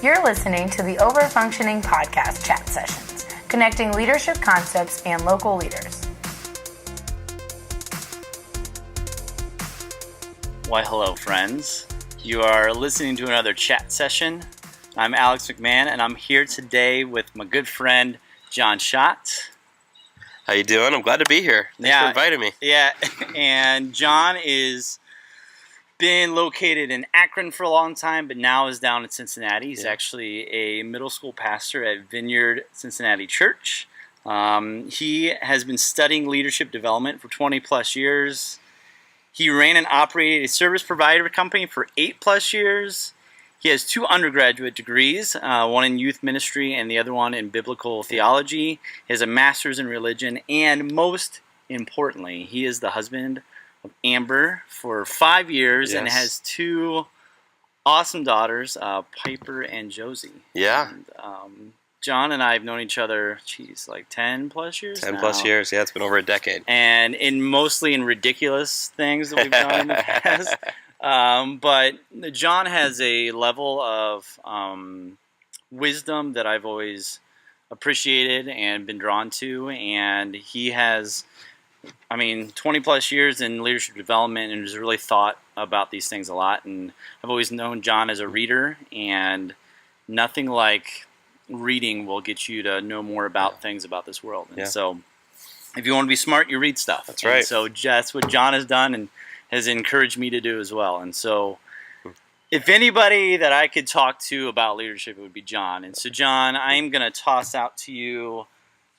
You're listening to the Overfunctioning Podcast Chat Sessions, connecting leadership concepts and local leaders. Why, hello, friends. You are listening to another chat session. I'm Alex McMahon, and I'm here today with my good friend, Jon Schaadt. How you doing? I'm glad to be here. Thanks for inviting me. Yeah, and Jon is been located in Akron for a long time, but now is down in Cincinnati. He's actually a middle school pastor at Vineyard Cincinnati Church. He has been studying leadership development for 20 plus years. He ran and operated a service provider company for 8 plus years. He has 2 undergraduate degrees, one in youth ministry and the other one in biblical theology. He has a master's in religion, and most importantly, he is the husband of Amber for 5 years and has 2 awesome daughters, Piper and Josie. Yeah. And, Jon and I have known each other, like 10 plus years 10 now. plus years, yeah, it's been over a decade. And mostly in ridiculous things that we've done in the past. But Jon has a level of wisdom that I've always appreciated and been drawn to, and he has 20 plus years in leadership development and has really thought about these things a lot. And I've always known Jon as a reader, and nothing like reading will get you to know more about things about this world. And so if you want to be smart, you read stuff. That's right. And so that's what Jon has done and has encouraged me to do as well. And so if anybody that I could talk to about leadership, it would be Jon. And so, Jon, I'm going to toss out to you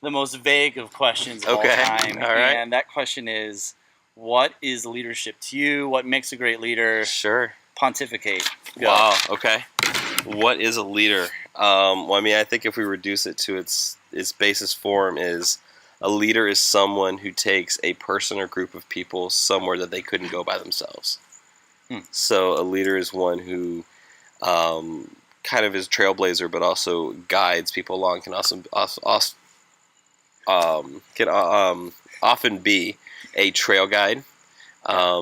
the most vague of questions of all time. All right. And that question is, what is leadership to you? What makes a great leader? Sure. Pontificate. Go. Wow, okay. What is a leader? I think if we reduce it to its basis form is a leader is someone who takes a person or group of people somewhere that they couldn't go by themselves. So a leader is one who kind of is a trailblazer, but also guides people along, can often be a trail guide,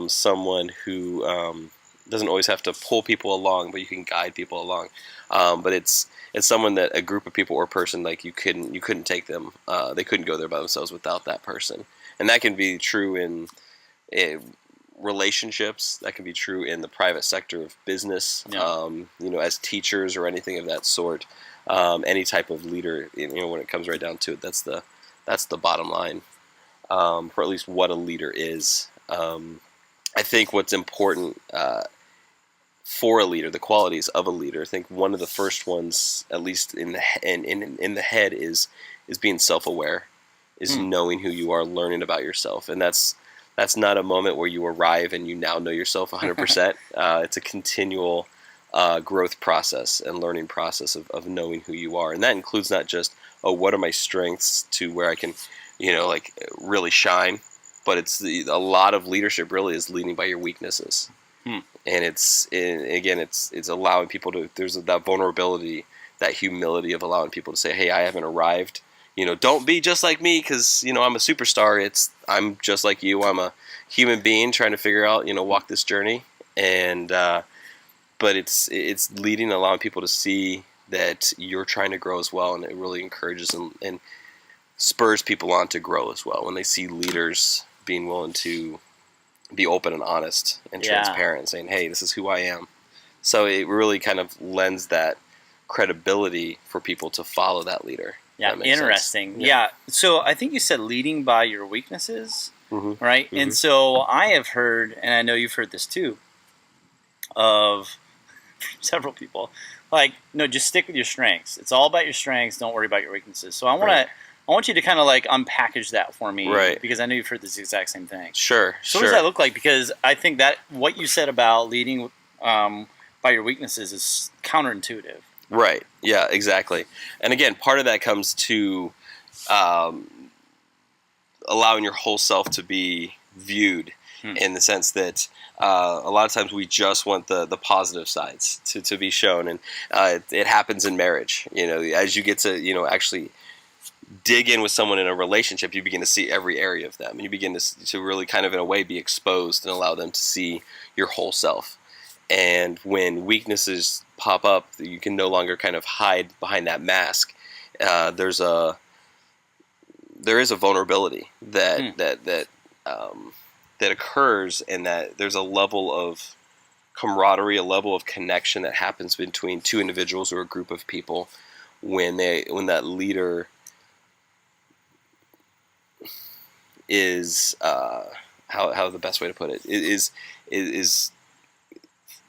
someone who doesn't always have to pull people along, but you can guide people along. But it's someone that a group of people or person, like you couldn't take them, they couldn't go there by themselves without that person. And that can be true in relationships, that can be true in the private sector of business, as teachers or anything of that sort. Any type of leader, when it comes right down to it, that's the bottom line for at least what a leader is. I think what's important for a leader, the qualities of a leader, I think one of the first ones, at least in the head, is being self-aware, is knowing who you are, learning about yourself, and that's not a moment where you arrive and you now know yourself 100%. It's a continual growth process and learning process of knowing who you are, and that includes not just what are my strengths to where I can, really shine, but a lot of leadership really is leading by your weaknesses. And it's allowing people to, there's that vulnerability, that humility of allowing people to say, hey, I haven't arrived. Don't be just like me because, I'm a superstar. I'm just like you. I'm a human being trying to figure out, walk this journey. And, but it's leading, allowing people to see that you're trying to grow as well. And it really encourages and spurs people on to grow as well when they see leaders being willing to be open and honest and transparent, saying, hey, this is who I am. So it really kind of lends that credibility for people to follow that leader. Yeah, interesting. Yeah. So I think you said leading by your weaknesses, right? Mm-hmm. And so I have heard, and I know you've heard this too, of several people, no, just stick with your strengths. It's all about your strengths. Don't worry about your weaknesses. So I want you to kind of unpackage that for me, right? Because I know you've heard this exact same thing. Sure. So what does that look like? Because I think that what you said about leading by your weaknesses is counterintuitive. Right. Yeah, exactly. And again, part of that comes to allowing your whole self to be viewed in the sense that a lot of times we just want the positive sides to be shown. And it happens in marriage. As you get to, actually dig in with someone in a relationship, you begin to see every area of them. And you begin to really kind of, in a way, be exposed and allow them to see your whole self. And when weaknesses pop up, you can no longer kind of hide behind that mask. There is a vulnerability that occurs, and that there's a level of camaraderie, a level of connection that happens between two individuals or a group of people when that leader is how the best way to put it is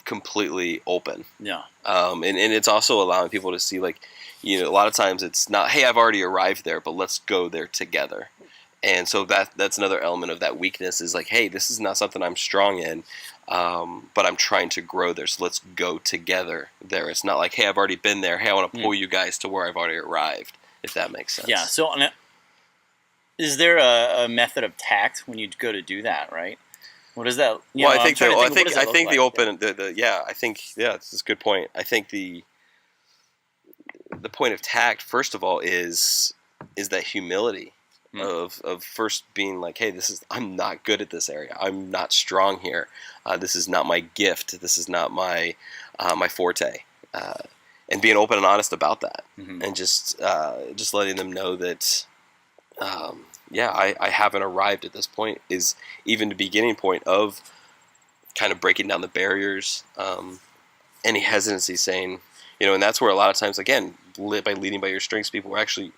completely open. Yeah. And it's also allowing people to see, like, a lot of times it's not, hey, I've already arrived there, but let's go there together. And so that's another element of that weakness is like, hey, this is not something I'm strong in, but I'm trying to grow there, so let's go together there. It's not like, hey, I've already been there. Hey, I want to pull you guys to where I've already arrived, if that makes sense. Yeah. So is there a method of tact when you go to do that, right? What is that? I think the open, it's a good point. I think the point of tact, first of all, is that humility. Of first being like, hey, I'm not good at this area. I'm not strong here. This is not my gift. This is not my forte. And being open and honest about that, and just letting them know that, I haven't arrived at this point, is even the beginning point of kind of breaking down the barriers, any hesitancy, saying, and that's where a lot of times, again, by leading by your strengths, people are actually.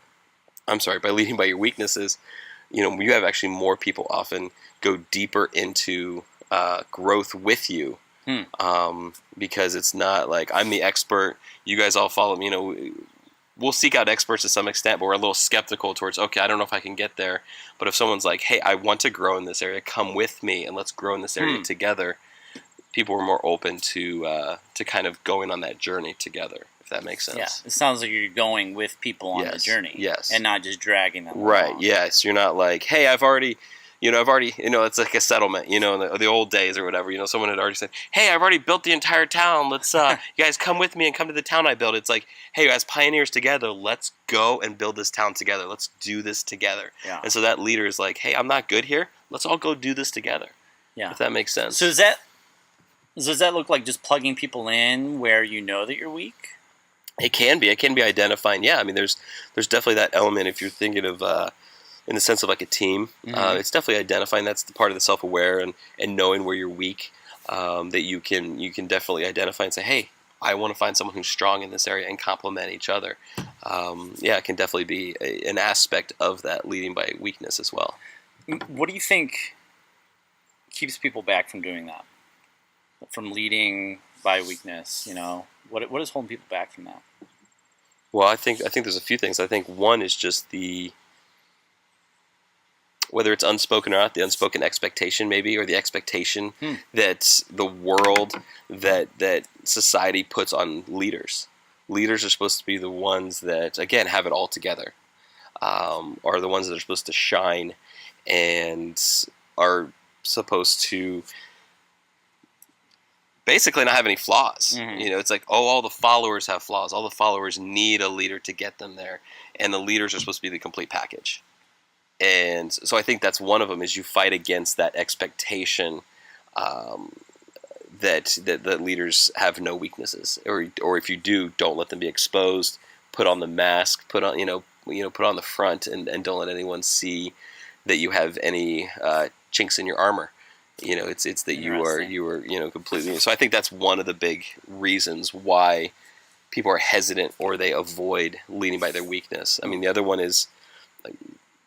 By leading by your weaknesses, you have actually more people often go deeper into growth with you, because it's not like I'm the expert, you guys all follow me. We'll seek out experts to some extent, but we're a little skeptical towards, okay, I don't know if I can get there. But if someone's like, hey, I want to grow in this area, come with me and let's grow in this area together, people are more open to kind of going on that journey together. That makes sense. Yeah, it sounds like you're going with people on the journey. Yes. And not just dragging them right, along. Yes. You're not like, hey, I've already, it's like a settlement, in the old days or whatever, someone had already said, hey, I've already built the entire town. Let's, you guys come with me and come to the town I built. It's like, hey, as pioneers together, let's go and build this town together. Let's do this together. Yeah. And so that leader is like, hey, I'm not good here. Let's all go do this together. Yeah. If that makes sense. So does that look like just plugging people in where you know that you're weak? It can be identifying. Yeah, I mean, there's definitely that element. If you're thinking of in the sense of like a team, it's definitely identifying. That's the part of the self-aware and knowing where you're weak. That you can definitely identify and say, hey, I want to find someone who's strong in this area and complement each other. It can definitely be an aspect of that leading by weakness as well. What do you think keeps people back from doing that? From leading by weakness, What is holding people back from that? Well, I think there's a few things. I think one is just whether it's unspoken or not, the unspoken expectation maybe, or the expectation that the world, that society puts on leaders. Leaders are supposed to be the ones that, again, have it all together, are the ones that are supposed to shine and are supposed to basically not have any flaws. It's like, all the followers have flaws. All the followers need a leader to get them there. And the leaders are supposed to be the complete package. And so I think that's one of them, is you fight against that expectation that leaders have no weaknesses. Or if you do, don't let them be exposed. Put on the mask, put on the front, and don't let anyone see that you have any chinks in your armor. It's that you are completely. So I think that's one of the big reasons why people are hesitant or they avoid leading by their weakness. I mean, the other one is like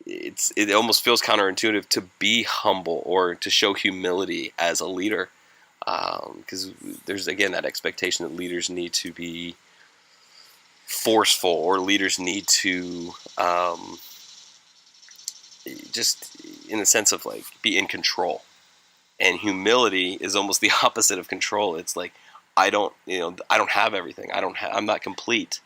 it almost feels counterintuitive to be humble or to show humility as a leader, because there's again that expectation that leaders need to be forceful or leaders need to just in the sense of like be in control. And humility is almost the opposite of control. It's like, I don't have everything. I'm not complete.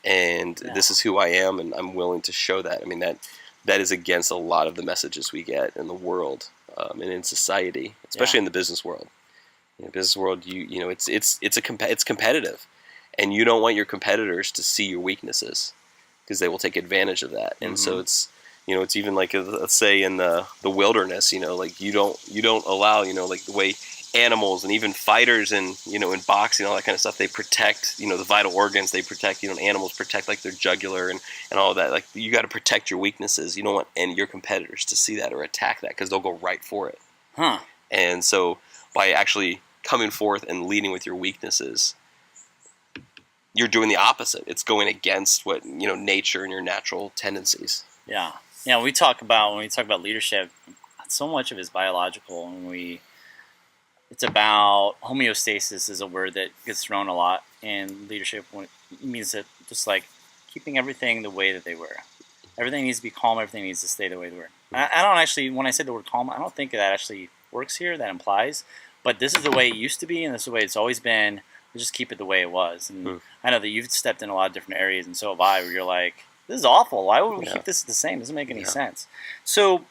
And this is who I am, and I'm willing to show that. I mean, that is against a lot of the messages we get in the world, and in society, especially in the business world. Business world, it's competitive, and you don't want your competitors to see your weaknesses because they will take advantage of that. And so it's it's even like let's say in the wilderness, like you don't allow like the way animals and even fighters and, in boxing, all that kind of stuff, they protect, the vital organs. They protect, animals protect like their jugular and all of that. Like, you got to protect your weaknesses. You don't want any of your competitors to see that or attack that, because they'll go right for it. Huh. And so by actually coming forth and leading with your weaknesses, you're doing the opposite. It's going against what, nature and your natural tendencies. Yeah. Yeah. When we talk about leadership, so much of it is biological, and it's about homeostasis is a word that gets thrown a lot in leadership. When it means that just like keeping everything the way that they were. Everything needs to be calm. Everything needs to stay the way they were. I don't actually, when I say the word calm, I don't think that actually works here. That implies, but this is the way it used to be, and this is the way it's always been. We'll just keep it the way it was. And I know that you've stepped in a lot of different areas, and so have I, where you're like, this is awful. Why would we keep this the same? It doesn't make any sense. So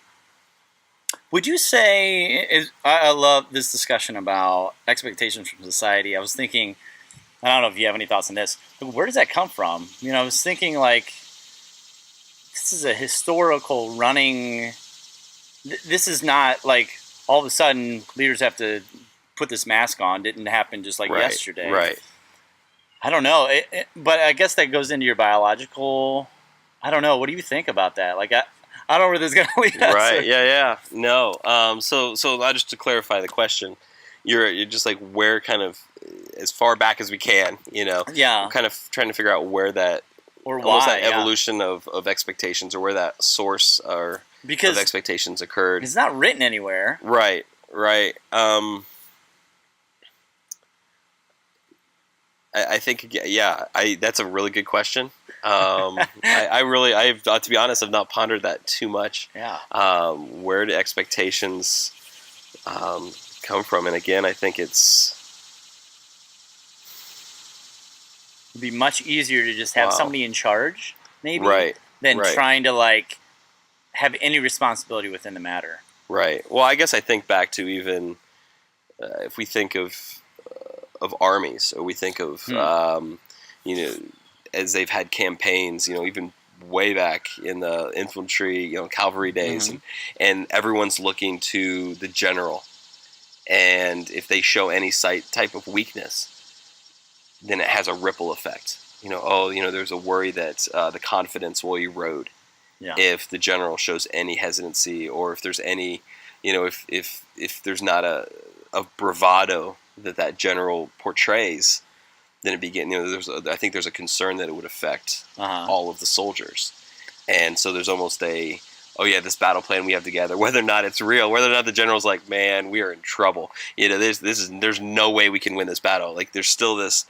would you say, I love this discussion about expectations from society. I was thinking, I don't know if you have any thoughts on this, but where does that come from? I was thinking like, this is a historical running, this is not like all of a sudden leaders have to put this mask on. Didn't happen just like yesterday. Right. I don't know, but I guess that goes into your biological, I don't know. What do you think about that? Like, I don't know where this is going to lead us. Right. Yeah. No. So just to clarify the question, you're just like, where kind of as far back as we can, Yeah. We're kind of trying to figure out where that, or almost why, that evolution of expectations, or where that source of expectations occurred. It's not written anywhere. Right. I think, that's a really good question. I've to be honest, I've not pondered that too much. Yeah. Where do expectations come from? And again, I think it'd be much easier to just have somebody in charge, maybe, than right. trying to like have any responsibility within the matter. Right. Well, I guess I think back to even if we think of armies, or we think of as they've had campaigns, even way back in the infantry, cavalry days, and everyone's looking to the general, and if they show any type of weakness, then it has a ripple effect. There's a worry that the confidence will erode if the general shows any hesitancy, or if there's any, if there's not a bravado that general portrays, then it begins. I think there's a concern that it would affect all of the soldiers, and so there's almost this battle plan we have together, whether or not it's real, whether or not the general's like, man, we are in trouble. There's no way we can win this battle. Like, there's still this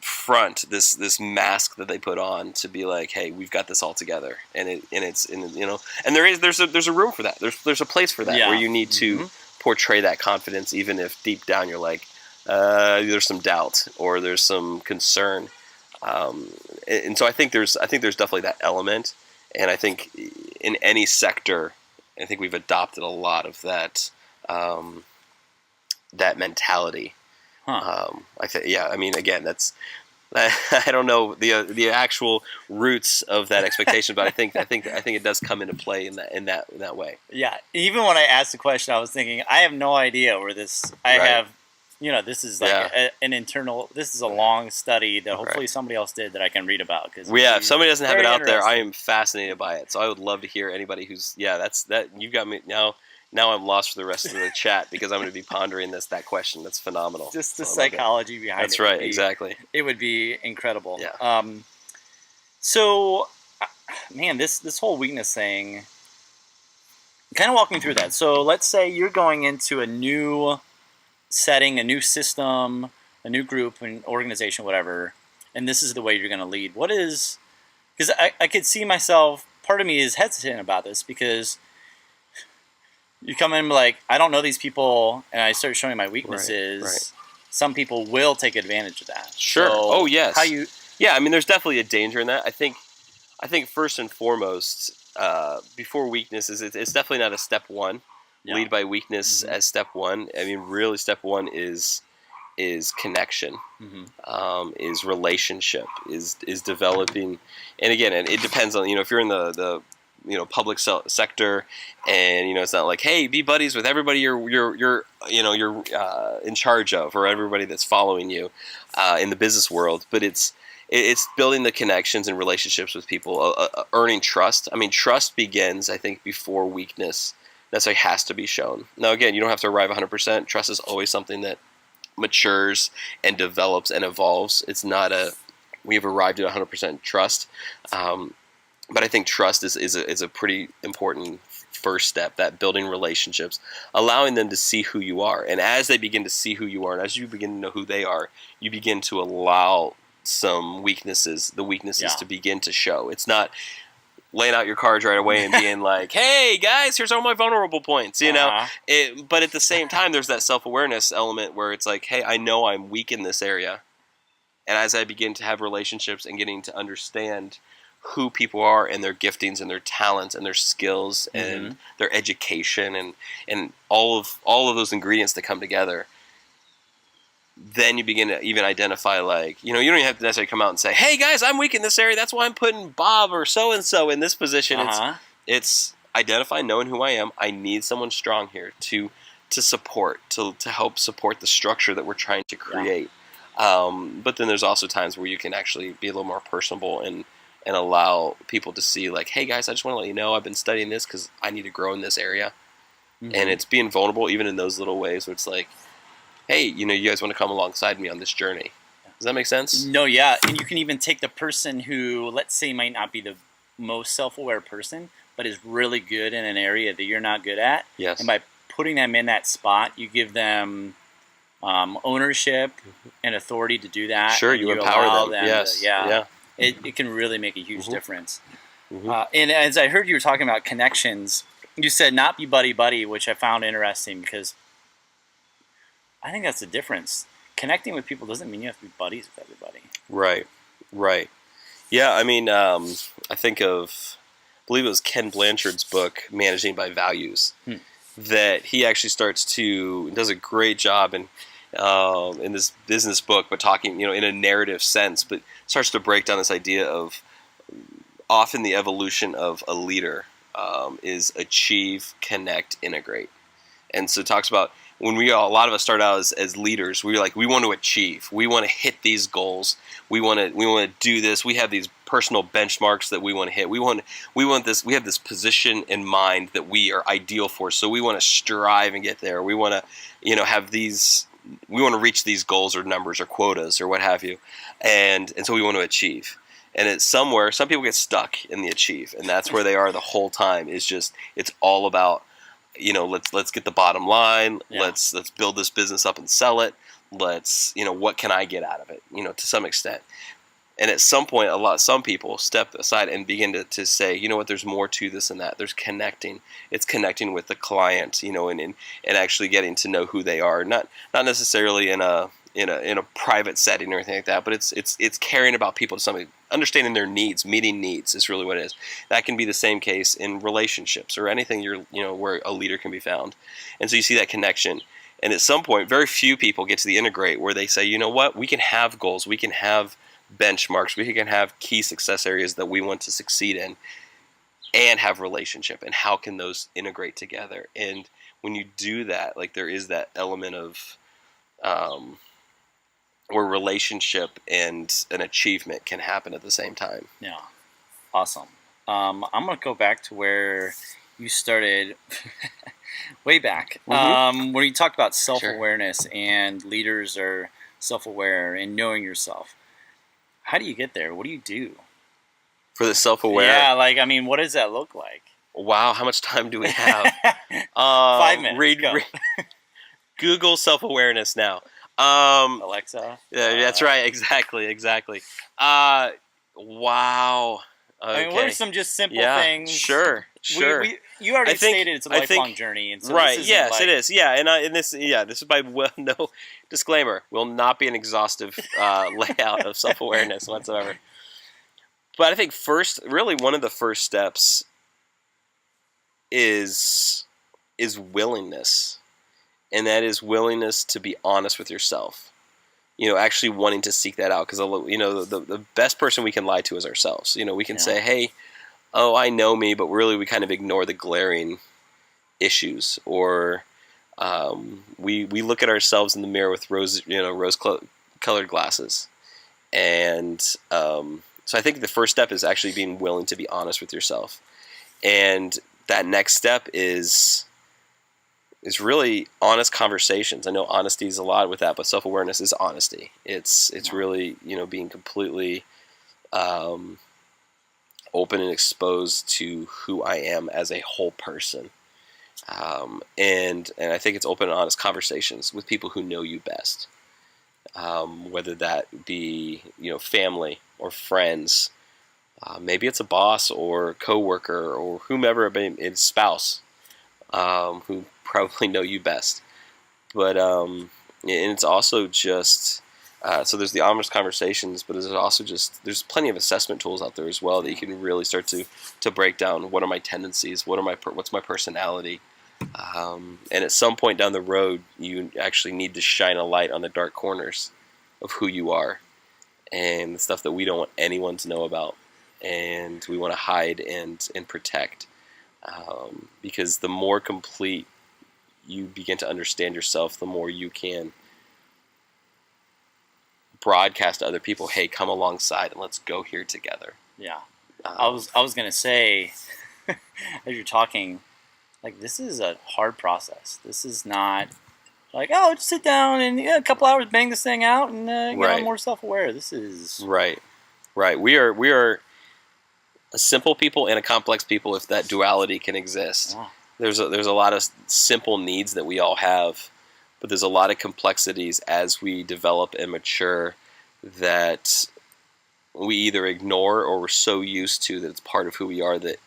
front, this mask that they put on to be like, hey, we've got this all together, and there's a room for that. There's a place for that where you need to portray that confidence, even if deep down you're like, there's some doubt or there's some concern, and so I think there's definitely that element, and I think in any sector, I think we've adopted a lot of that that mentality. I mean, again, that's I don't know the actual roots of that expectation, but I think it does come into play in that way. Yeah. Even when I asked the question, I was thinking, I have no idea where this. Have, this is like an internal. This is a long study that hopefully somebody else did that I can read about. If somebody doesn't have it out there, I am fascinated by it. So I would love to hear anybody who's that. You've got me now. Now I'm lost for the rest of the chat, because I'm going to be pondering that question. That's phenomenal. Just the psychology behind it. That's right, exactly. It would be incredible. Yeah. So, man, this whole weakness thing, kind of walk me through that. So let's say you're going into a new setting, a new system, a new group, an organization, whatever, and this is the way you're going to lead. What is, because I could see myself, part of me is hesitant about this, because you come in like, I don't know these people, and I start showing my weaknesses. Right. Some people will take advantage of that. Sure. So yes. Yeah, I mean, there's definitely a danger in that. I think first and foremost, before weaknesses, it's definitely not a step one. Yeah. Lead by weakness as step one. I mean, really, step one is connection, is relationship, is developing. And again, it depends on, if you're in the public sector, and it's not like, hey, be buddies with everybody you're in charge of, or everybody that's following you in the business world. But it's building the connections and relationships with people, earning trust. I mean, trust begins, I think, before weakness necessarily has to be shown. Now, again, you don't have to arrive 100%. Trust is always something that matures and develops and evolves. It's not we've arrived at 100% trust. But I think trust is a pretty important first step, that building relationships, allowing them to see who you are. And as they begin to see who you are, and as you begin to know who they are, you begin to allow the weaknesses to begin to show. It's not laying out your cards right away and being like, hey, guys, here's all my vulnerable points, But at the same time, there's that self-awareness element where it's like, hey, I know I'm weak in this area. And as I begin to have relationships and getting to understand who people are and their giftings and their talents and their skills and their education and all of those ingredients that come together, then you begin to even identify, like, you don't even have to necessarily come out and say, hey guys, I'm weak in this area, that's why I'm putting Bob or so-and-so in this position. It's identifying, knowing who I am. I need someone strong here to support, to help support the structure that we're trying to create. But then there's also times where you can actually be a little more personable and allow people to see, like, hey guys, I just want to let you know I've been studying this because I need to grow in this area. And it's being vulnerable even in those little ways where it's like, hey, you guys want to come alongside me on this journey. Does that make sense? No, yeah. And you can even take the person who, let's say, might not be the most self-aware person, but is really good in an area that you're not good at. Yes. And by putting them in that spot, you give them ownership and authority to do that. Sure, you empower them. Yes. It can really make a huge difference. And as I heard you were talking about connections, you said not be buddy-buddy, which I found interesting because I think that's the difference. Connecting with people doesn't mean you have to be buddies with everybody. Right. Yeah, I mean, I believe it was Ken Blanchard's book, Managing by Values, that he actually does a great job in this business book, but talking, in a narrative sense, but starts to break down this idea of often the evolution of a leader is achieve, connect, integrate. And so it talks about when a lot of us start out as leaders, we want to achieve, we want to hit these goals, we want to do this, we have these personal benchmarks that we want to hit, we want this, we have this position in mind that we are ideal for, so we want to strive and get there, we want to have these, we want to reach these goals or numbers or quotas or what have you, and so we want to achieve. And it's somewhere, some people get stuck in the achieve, and that's where they are the whole time. It's all about, let's get the bottom line. Yeah. Let's build this business up and sell it. What can I get out of it? To some extent. And at some point, some people step aside and begin to say, there's more to this than that. There's connecting. It's connecting with the client, and actually getting to know who they are. Not necessarily in a private setting or anything like that, but it's caring about people to something, understanding their needs, meeting needs is really what it is. That can be the same case in relationships or anything where a leader can be found. And so you see that connection. And at some point, very few people get to the integrate where they say, you know what, we can have goals, we can have benchmarks, we can have key success areas that we want to succeed in and have relationship, and how can those integrate together. And when you do that, like, there is that element of where relationship and an achievement can happen at the same time. Yeah. Awesome. I'm going to go back to where you started way back, where you talked about self-awareness. Sure. And leaders are self-aware and knowing yourself. How do you get there? What do you do? For the self-aware? Yeah, what does that look like? Wow, how much time do we have? 5 minutes. Go. Google self-awareness now. Alexa. Yeah, that's right. Exactly. Wow. Okay. What are some just simple things? Sure. You already stated it's a lifelong journey, and so right. This yes, it is. Yeah, this is by no disclaimer. Will not be an exhaustive layout of self-awareness whatsoever. But I think really one of the first steps is willingness. And that is willingness to be honest with yourself. Actually wanting to seek that out. Because, the best person we can lie to is ourselves. We can say, hey, oh, I know me, but really we kind of ignore the glaring issues, or we look at ourselves in the mirror with rose colored glasses, and so I think the first step is actually being willing to be honest with yourself, and that next step is really honest conversations. I know honesty is a lot with that, but self-awareness is honesty. It's really, being completely open and exposed to who I am as a whole person. And I think it's open and honest conversations with people who know you best. Whether that be, family or friends, maybe it's a boss or coworker or whomever, it's spouse, who probably know you best. But and it's also just so there's the honest conversations, but there's also there's plenty of assessment tools out there as well that you can really start to break down. What are my tendencies? What's my personality? And at some point down the road, you actually need to shine a light on the dark corners of who you are and the stuff that we don't want anyone to know about, and we want to hide and protect. Because the more complete you begin to understand yourself, the more you can broadcast to other people, hey, come alongside and let's go here together. Yeah. I was gonna say, as you're talking, like, this is a hard process. This is not like, oh, just sit down and a couple hours bang this thing out and get more self-aware. This is right. We are a simple people and a complex people, if that duality can exist. Yeah. There's a lot of simple needs that we all have, but there's a lot of complexities as we develop and mature that we either ignore or we're so used to that it's part of who we are that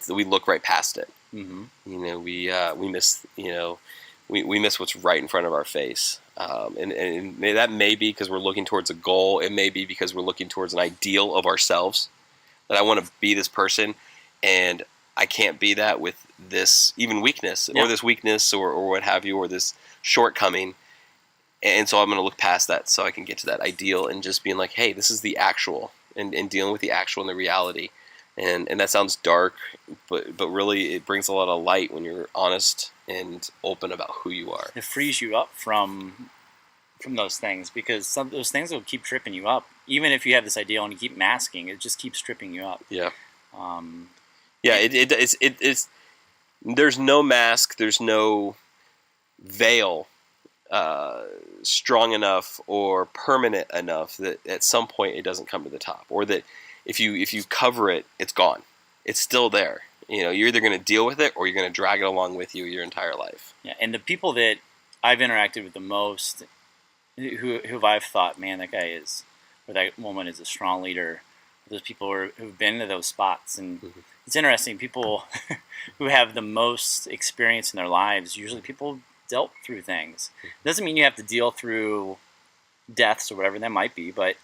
we look right past it. Mm-hmm. We miss we miss what's right in front of our face, and that may be because we're looking towards a goal. It may be because we're looking towards an ideal of ourselves, that I want to be this person, and I can't be that with this even weakness, or this weakness, or what have you, or this shortcoming. And so I'm going to look past that so I can get to that ideal, and just being like, hey, this is the actual, and dealing with the actual and the reality. And that sounds dark, but really it brings a lot of light when you're honest and open about who you are. It frees you up from those things, because some of those things will keep tripping you up. Even if you have this ideal and you keep masking, it just keeps tripping you up. Yeah. It's there's no mask, there's no veil strong enough or permanent enough that at some point it doesn't come to the top, or that if you cover it, it's gone. It's still there. You're either going to deal with it or you're going to drag it along with you your entire life. Yeah, and the people that I've interacted with the most, who I've thought, man, that guy is, or that woman is a strong leader. Those people who've been to those spots, and it's interesting. People who have the most experience in their lives, usually people dealt through things. It doesn't mean you have to deal through deaths or whatever that might be, but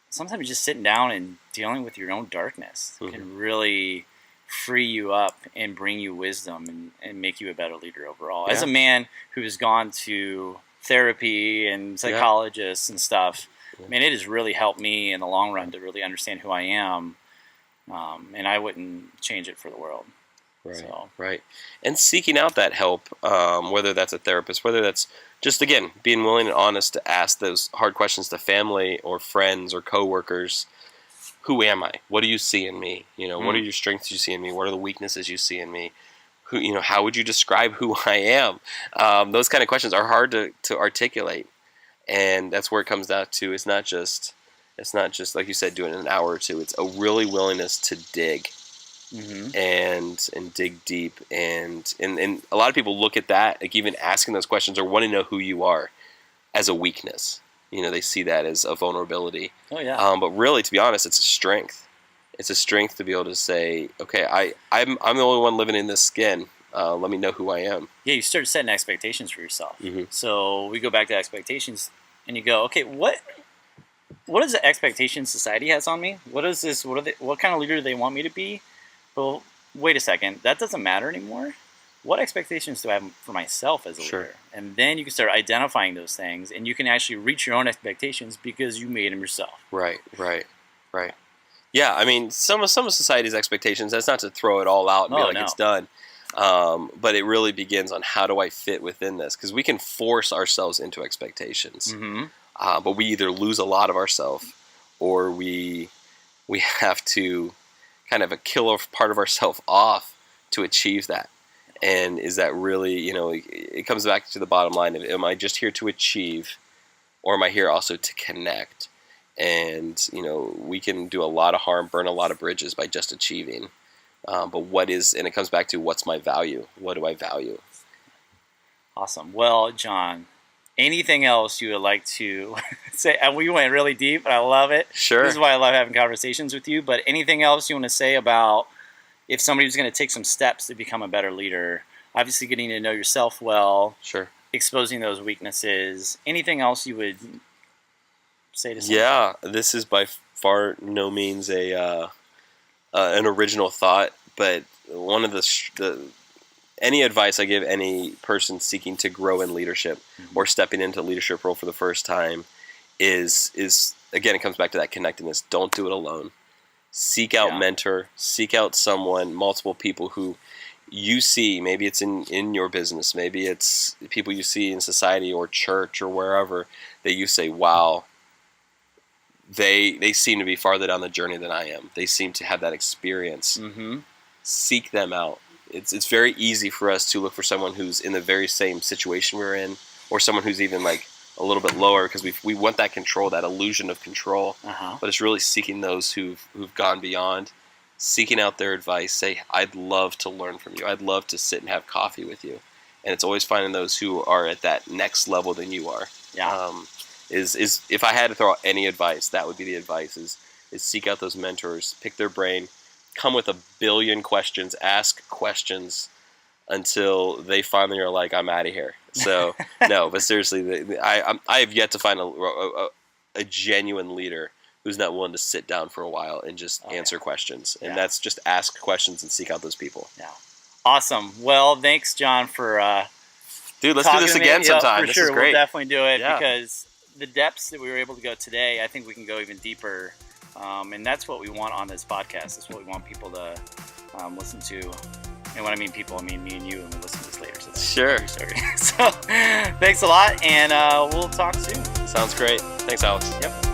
sometimes just sitting down and dealing with your own darkness can really free you up and bring you wisdom and make you a better leader overall. Yeah. As a man who has gone to therapy and psychologists and stuff, I mean, it has really helped me in the long run to really understand who I am, and I wouldn't change it for the world. Right. And seeking out that help, whether that's a therapist, whether that's just, again, being willing and honest to ask those hard questions to family or friends or coworkers. Who am I? What do you see in me? What are your strengths you see in me? What are the weaknesses you see in me? How would you describe who I am? Those kind of questions are hard to articulate. And that's where it comes down to. It's not just like you said, doing it in an hour or two. It's a really willingness to dig. And dig deep, and a lot of people look at that, like even asking those questions or wanting to know who you are, as a weakness. They see that as a vulnerability. Oh yeah. But really, to be honest, it's a strength. It's a strength to be able to say, okay, I'm the only one living in this skin. Let me know who I am. Yeah, you start setting expectations for yourself. So we go back to expectations, and you go, okay, what is the expectation society has on me? What is this? What kind of leader do they want me to be? Well, wait a second. That doesn't matter anymore. What expectations do I have for myself as a leader? And then you can start identifying those things, and you can actually reach your own expectations because you made them yourself. Right. Yeah, I mean, some of society's expectations, that's not to throw it all out and be like, it's done. But it really begins on how do I fit within this? Because we can force ourselves into expectations. But we either lose a lot of ourselves, or we have to kind of kill a part of ourselves off to achieve that. And is that really, it comes back to the bottom line of, am I just here to achieve, or am I here also to connect? And, we can do a lot of harm, burn a lot of bridges by just achieving. But and it comes back to, what's my value? What do I value? Awesome. Well, Jon, anything else you would like to say? And we went really deep, and I love it. Sure. This is why I love having conversations with you. But anything else you want to say about if somebody was going to take some steps to become a better leader? Obviously, getting to know yourself well. Sure. Exposing those weaknesses. Anything else you would say to someone? Yeah, this is by far no means an original thought, but one of any advice I give any person seeking to grow in leadership or stepping into a leadership role for the first time is again, it comes back to that connectedness. Don't do it alone. Seek out mentor, seek out someone, multiple people who you see, maybe it's in your business, maybe it's people you see in society or church or wherever, that you say, wow, they seem to be farther down the journey than I am. They seem to have that experience. Seek them out. It's very easy for us to look for someone who's in the very same situation we're in, or someone who's even like a little bit lower, because we want that control, that illusion of control. But it's really seeking those who've gone beyond, seeking out their advice. Say, I'd love to learn from you. I'd love to sit and have coffee with you. And it's always finding those who are at that next level than you are. Is if I had to throw out any advice, that would be the advice: is seek out those mentors, pick their brain, come with a billion questions, ask questions until they finally are like, I'm out of here. So no, but seriously, I have yet to find a genuine leader who's not willing to sit down for a while and just answer questions. And that's just ask questions and seek out those people. Yeah. Awesome. Well, thanks, Jon, for dude, let's do this again sometime. For this sure, is great. We'll definitely do it because the depths that we were able to go today, I think we can go even deeper. And that's what we want on this podcast. That's what we want people to listen to. And when I mean people, I mean me and you, and we'll listen to this later. So sure. So thanks a lot, and we'll talk soon. Sounds great. Thanks, Alex. Yep.